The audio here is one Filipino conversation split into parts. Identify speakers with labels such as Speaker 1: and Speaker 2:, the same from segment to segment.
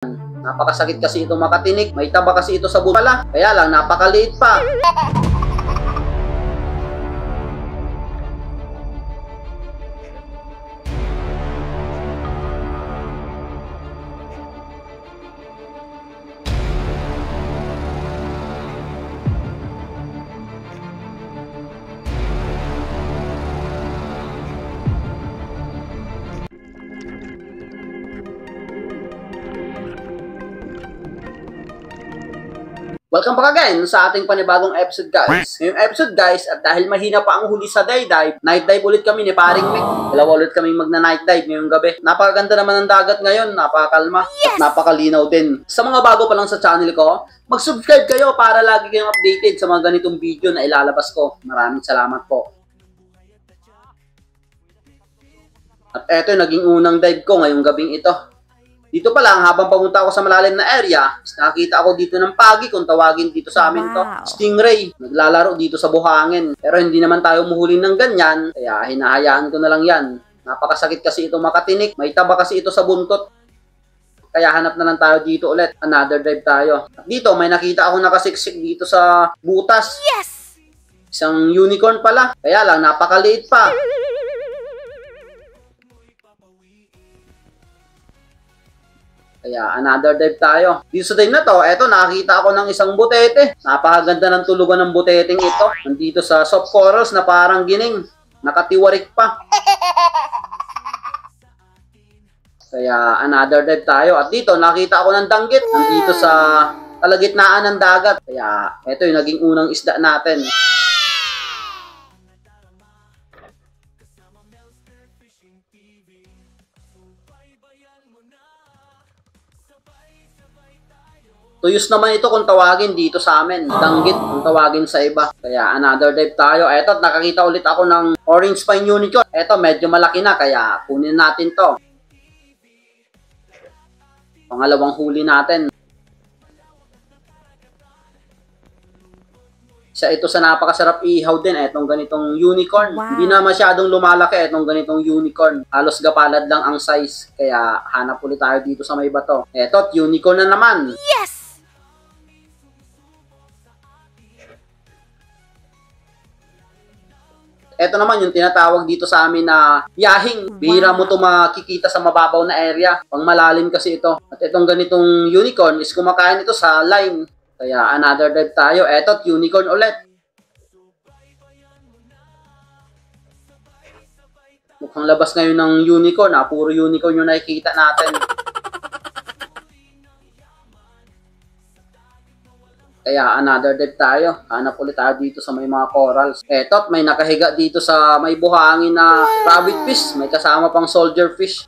Speaker 1: Napakasakit kasi ito makatinik. May taba kasi ito sa butala. Kaya lang, napakaliit pa. Welcome back again sa ating panibagong episode, guys. Ngayong episode, guys, at dahil mahina pa ang huli sa day dive, night dive ulit kami ni Paring Mick. Dalawa ulit kami magna-night dive ngayong gabi. Napakaganda naman ng dagat ngayon, napakakalma, at napakalinaw din. Sa mga bago pa lang sa channel ko, mag-subscribe kayo para lagi kayong updated sa mga ganitong video na ilalabas ko. Maraming salamat po. At eto yung naging unang dive ko ngayong gabing ito. Dito pa lang, habang pamunta ako sa malalim na area, nakakita ako dito ng pagi, kung tawagin dito sa amin to, stingray. Naglalaro dito sa buhangin. Pero hindi naman tayo muhuli ng ganyan, kaya hinahayaan ko na lang yan. Napakasakit kasi ito makatinik, may taba kasi ito sa buntot. Kaya hanap na lang tayo dito ulit, another dive tayo. At dito, may nakita ako nakasiksik dito sa butas.
Speaker 2: Yes!
Speaker 1: Isang unicorn pala, kaya lang napakaliit pa. Kaya another dive tayo. Dito sa dive na to, eto nakakita ako ng isang butete. Napakaganda ng tulugan ng buteteng ito. Nandito sa soft corals na parang gining. Nakatiwarik pa. Kaya another dive tayo. At dito nakita ako ng danggit. Nandito sa kalagitnaan ng dagat. Kaya eto yung naging unang isda natin. Tuyos naman ito kung tawagin dito sa amin. Danggit kung tawagin sa iba. Kaya another dive tayo. Eto, nakakita ulit ako ng orange spine unicorn. Eto, medyo malaki na kaya kunin natin to. Pangalawang huli natin. Isa ito sa napakasarap ihaw din. Etong ganitong unicorn.
Speaker 2: Wow.
Speaker 1: Hindi na masyadong lumalaki etong ganitong unicorn. Halos gapalad lang ang size. Kaya hanap ulit tayo dito sa may bato. Eto, unicorn na naman.
Speaker 2: Yes!
Speaker 1: Ito naman yung tinatawag dito sa amin na yahing. Bihira mo ito makikita sa mababaw na area. Pang malalim kasi ito. At itong ganitong unicorn is kumakain ito sa line. Kaya another dive tayo. Eto, unicorn ulit. Mukhang labas ngayon ng unicorn. Puro unicorn yung nakikita natin. Kaya another dive tayo. Hanap ulit tayo dito sa may mga corals. Eto, may nakahiga dito sa may buhangin na rabbit fish. May kasama pang soldier fish.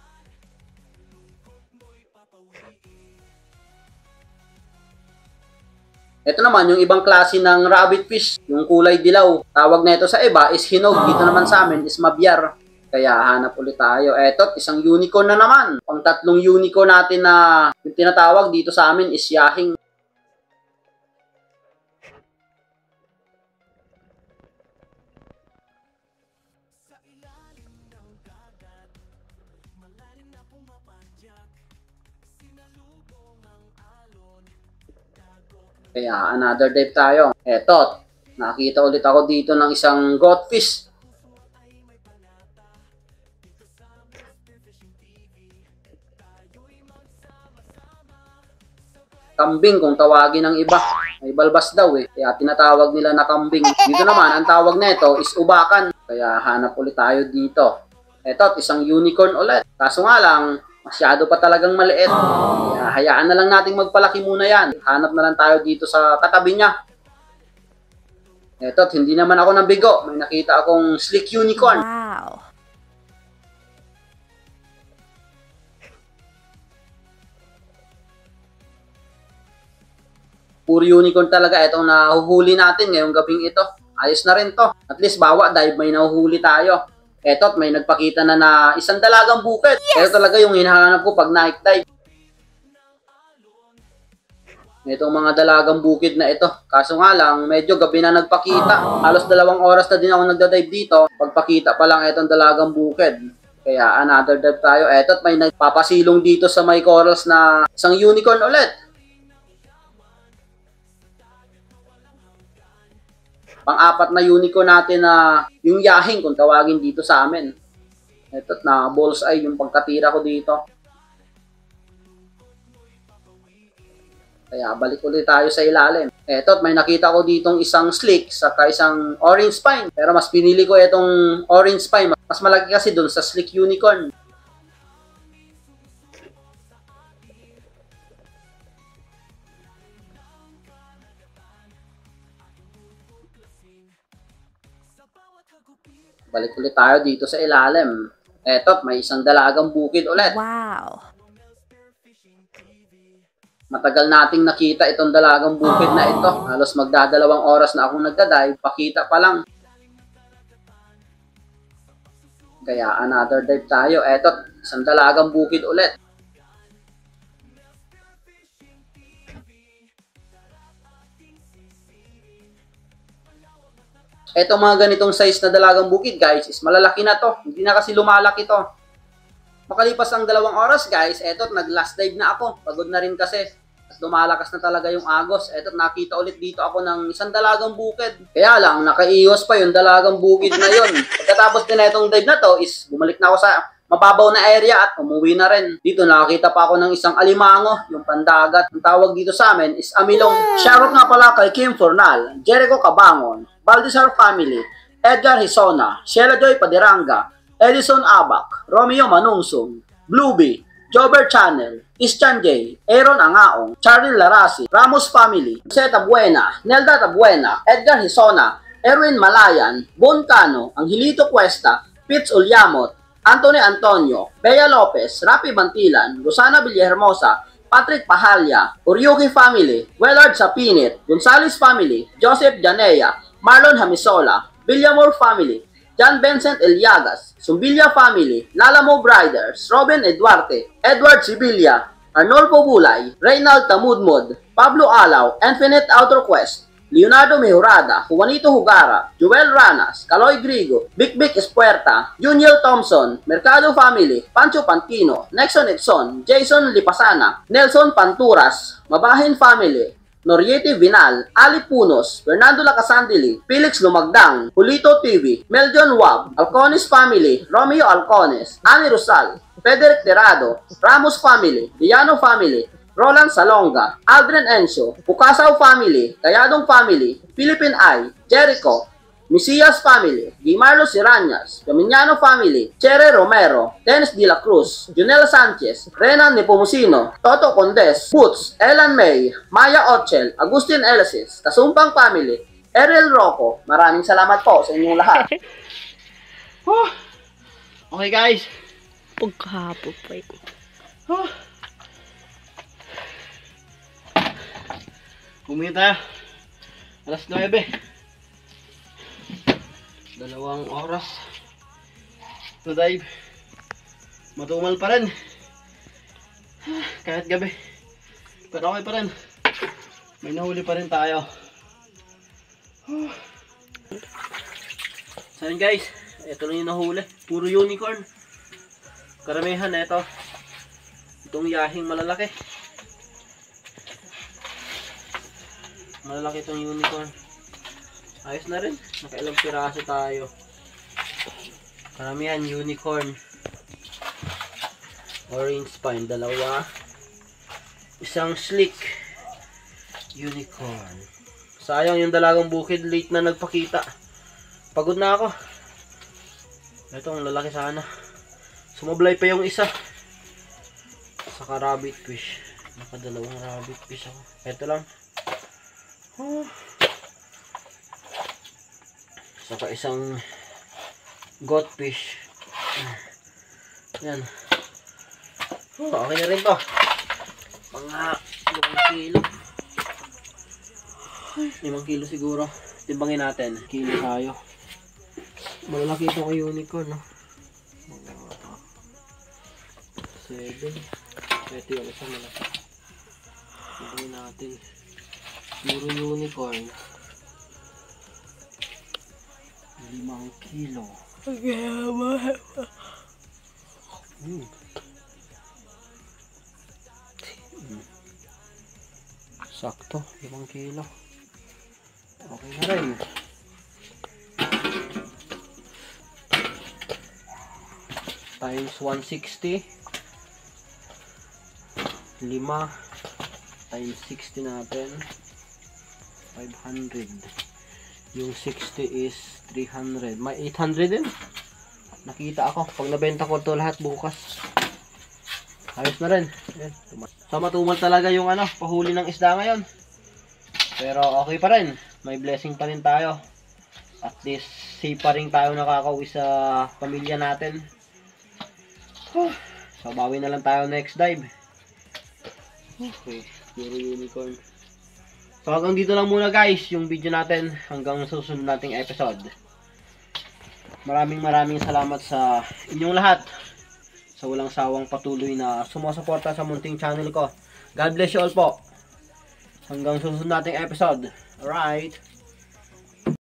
Speaker 1: Ito naman yung ibang klase ng rabbit fish. Yung kulay dilaw. Tawag na ito sa iba is hinog. Dito naman sa amin is mabyar. Kaya hanap ulit tayo. Eto, isang unicorn na naman. Pang tatlong unicorn natin na yung tinatawag dito sa amin is yahing. Kaya another dive tayo. Eto, nakita ulit ako dito ng isang goldfish. Kambing kung tawagin ng iba. May balbas daw kaya tinatawag nila na kambing. Dito naman, ang tawag nito is ubakan. Kaya hanap ulit tayo dito. Eto, isang unicorn ulit. Kaso nga lang, masyado pa talagang maliit. Kaya hayaan na lang nating magpalaki muna yan. Hanap na lang tayo dito sa katabi niya. Eto, hindi naman ako nabigo. May nakita akong slick unicorn.
Speaker 2: Wow!
Speaker 1: Puro unicorn talaga itong nahuhuli natin ngayong gabing ito. Ayos na rin to. At least bawa dive may nahuhuli tayo. Eto, may nagpakita na isang dalagang bukid. Yes! Ito talaga yung hinahanap ko pag night dive. Itong mga dalagang bukid na ito. Kaso nga lang, medyo gabi na nagpakita. Halos 2 oras na din ako nagda-dive dito. Pagpakita pa lang itong dalagang bukid. Kaya another dive tayo. Eto, at may nagpapasilong dito sa may corals na isang unicorn ulit. Pang-apat na unicorn natin na yung yahing kung tawagin dito sa amin. Eto, na bullseye yung pagkatira ko dito. Kaya balik ulit tayo sa ilalim. Eto, may nakita ko ditong isang slick saka isang orange spine. Pero mas pinili ko itong orange spine. Mas malaki kasi dun sa slick unicorn. Balik ulit tayo dito sa ilalim. Eto, may isang dalagang bukid ulit.
Speaker 2: Wow!
Speaker 1: Matagal nating nakita itong dalagang bukid na ito. Halos magdadalawang oras na akong nagda-dive. Pakita pa lang. Kaya another dive tayo. Eto, isang dalagang bukid ulit. Eto mga ganitong size na dalagang bukid guys is malalaki na to. Hindi na kasi lumalaki to. Makalipas ang 2 oras guys, eto nag-last dive na ako. Pagod na rin kasi. At lumalakas na talaga yung agos. Eto nakita ulit dito ako ng isang dalagang bukid. Kaya lang nakaiwas pa yung dalagang bukid na yun. Pagkatapos din na itong dive na to is bumalik na ako sa mababaw na area at umuwi na rin. Dito nakakita pa ako ng isang alimango, yung pandagat. Ang tawag dito sa amin is amilong. Shoutout nga pala kay Kim Fornal, Jericho Cabangon, Baldizar Family, Edgar Hisona, Sheila Joy Padiranga, Edison Abac, Romeo Manungsong, Blueby, Jobber Channel, Christian J, Aaron Angaong, Charlie Larasi, Ramos Family, Jose Tabuena, Nelda Tabuena, Edgar Hisona, Erwin Malayan, Bon Cano, Angelito Cuesta, Pitts Ulyamot, Anthony Antonio, Bea Lopez, Rapi Bantilan, Rosana Villahermosa, Patrick Pahalya, Uryuki Family, Wellard Sapinit, Gonzales Family, Joseph Janea, Marlon Hamisola, Villamor Family, John Vincent Eliagas, Sumbilya Family, Lalamo Briders, Robin Eduarte, Edward Sibilia, Arnolfo Bulay, Reynald Tamudmod, Pablo Alaw, Infinite Outer Quest, Leonardo Mejorada, Juanito Hugara, Joel Ranas, Caloy Grigo, Vic Vic Espuerta, Junior Thompson, Mercado Family, Pancho Pantino, Nexon Edson, Jason Lipasana, Nelson Panturas, Mabahin Family, Noriete Vinal, Ali Punos, Fernando Lacasandili, Felix Lumagdang, Julito TV, Meljon Wab, Alcones Family, Romeo Alcones, Ani Rosal, Frederick Terado, Ramos Family, Diano Family, Roland Salonga, Aldrin Enzo, Pukasaw Family, Tayadong Family, Philippine Eye, Jericho, Misias Family, Guimarlo Siranyas, Caminiano Family, Chere Romero, Dennis De La Cruz, Junel Sanchez, Renan Nepomuceno, Toto Condes, Boots, Ellen May, Maya Ochel, Agustin Elisis, Kasumpang Family, Ariel Rocco. Maraming salamat po sa inyong lahat. Okay guys.
Speaker 2: Pagkahapon pa ito.
Speaker 1: Bumili tayo. Alas 9. 2 oras. To dive. Matumal pa rin. Kahit gabi. Pero okay pa rin. May nahuli pa rin tayo. So yun guys. Ito lang yung nahuli. Puro unicorn. Karamihan ito. Itong yahing malalaki. Malalaki itong unicorn. Ayos na rin. Nakailang piraso tayo. Karamihan unicorn. Orange spine. 2. Isang slick. Unicorn. Sayang yung dalagang bukid. Late na nagpakita. Pagod na ako. Ito ang lalaki sana. Sumablay pa yung isa. Saka rabbit fish. Nakadalawang rabbit fish ako. Ito lang. Saka isang goldfish. Yan. Okay na rin to. Mga 5 kilo. 5 kilo siguro. Timbangin natin. Kilo tayo. Malalaki ito kay unicorn, no? 7. Ito yung isa malaki. Timbangin natin. Puro unicorn. 5 kilo. Sakto, 5 kilo. Okay na rin. Times 160. 5 times 60 natin. 500. Yung 60 is 300. May 800 din. Nakita ako. Pag nabenta ko ito lahat bukas. Ayos na rin. Ayan. So matumal talaga yung pahuli ng isda ngayon. Pero okay pa rin. May blessing pa rin tayo. At least safe pa rin tayo nakakauwi sa pamilya natin. So bawi na lang tayo next dive. Okay, puro unicorn. So hanggang dito lang muna guys yung video natin. Hanggang susunod nating episode. Maraming salamat sa inyong lahat. Sa walang sawang patuloy na sumusuporta sa munting channel ko. God bless you all po. Hanggang susunod nating episode. Alright.